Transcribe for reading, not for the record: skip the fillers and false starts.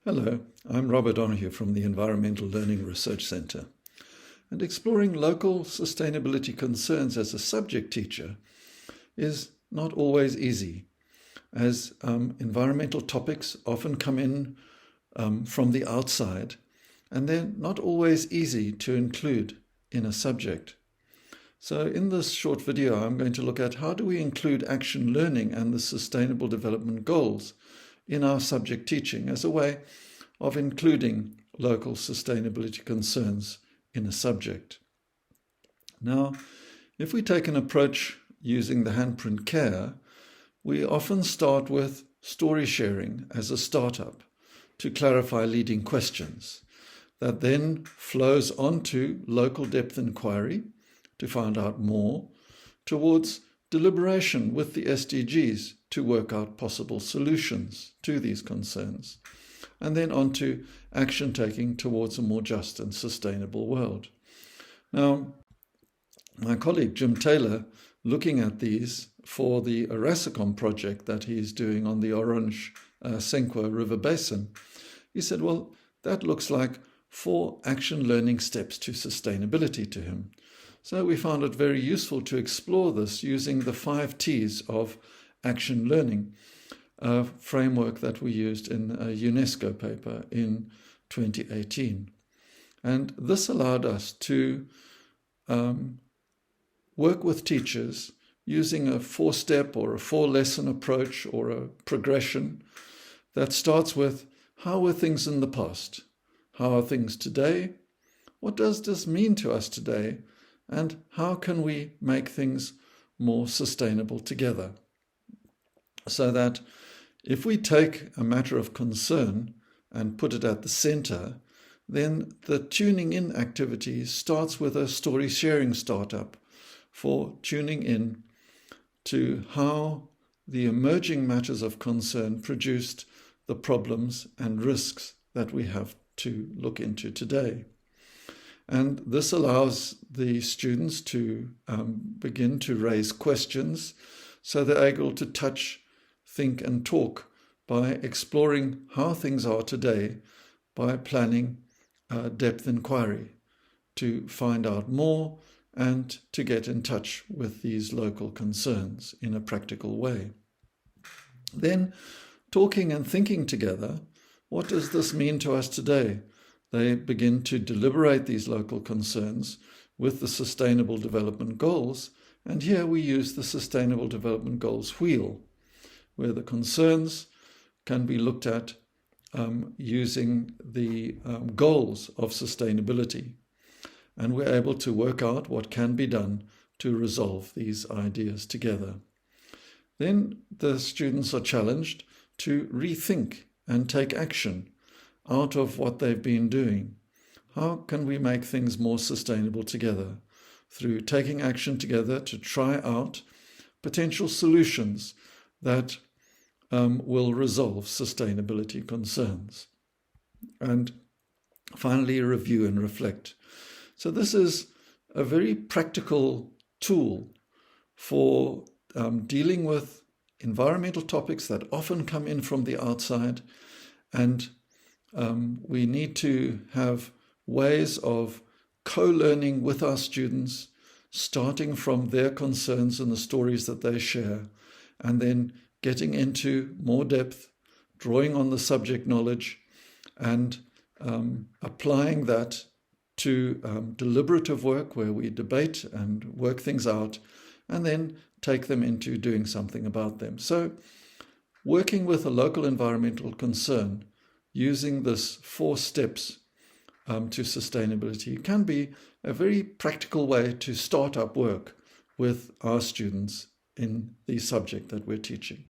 Hello, I'm Rob O Donoghue from the Environmental Learning Research Centre. And exploring local sustainability concerns as a subject teacher is not always easy, as environmental topics often come in from the outside, and they're not always easy to include in a subject. So in this short video, I'm going to look at how do we include action learning and the Sustainable Development Goals in our subject teaching as a way of including local sustainability concerns in a subject. Now, if we take an approach using the handprint care, we often start with story sharing as a startup to clarify leading questions. That then flows onto local depth inquiry to find out more, towards deliberation with the SDGs to work out possible solutions to these concerns, and then onto action taking towards a more just and sustainable world. Now, my colleague Jim Taylor, looking at these for the Erasicom project that he's doing on the Orange Senkwa River Basin, he said, well, that looks like 4 action learning steps to sustainability to him. So we found it very useful to explore this using the 5 T's of action learning, a framework that we used in a UNESCO paper in 2018. And this allowed us to work with teachers using a 4-step or a 4-lesson approach or a progression that starts with how were things in the past? How are things today? What does this mean to us today? And how can we make things more sustainable together? So that if we take a matter of concern and put it at the center, then the tuning in activity starts with a story sharing startup for tuning in to how the emerging matters of concern produced the problems and risks that we have to look into today. And this allows the students to begin to raise questions so they're able to touch, think and talk by exploring how things are today by planning depth inquiry to find out more and to get in touch with these local concerns in a practical way. Then talking and thinking together, what does this mean to us today? They begin to deliberate these local concerns with the Sustainable Development Goals, and here we use the Sustainable Development Goals wheel, where the concerns can be looked at using the goals of sustainability, and we're able to work out what can be done to resolve these ideas together. Then the students are challenged to rethink and take action out of what they've been doing. How can we make things more sustainable together? Through taking action together to try out potential solutions that will resolve sustainability concerns. And finally, review and reflect. So this is a very practical tool for dealing with environmental topics that often come in from the outside, and we need to have ways of co-learning with our students, starting from their concerns and the stories that they share, and then getting into more depth, drawing on the subject knowledge, and applying that to deliberative work where we debate and work things out, and then take them into doing something about them. So working with a local environmental concern using this 4 steps to sustainability can be a very practical way to start up work with our students in the subject that we're teaching.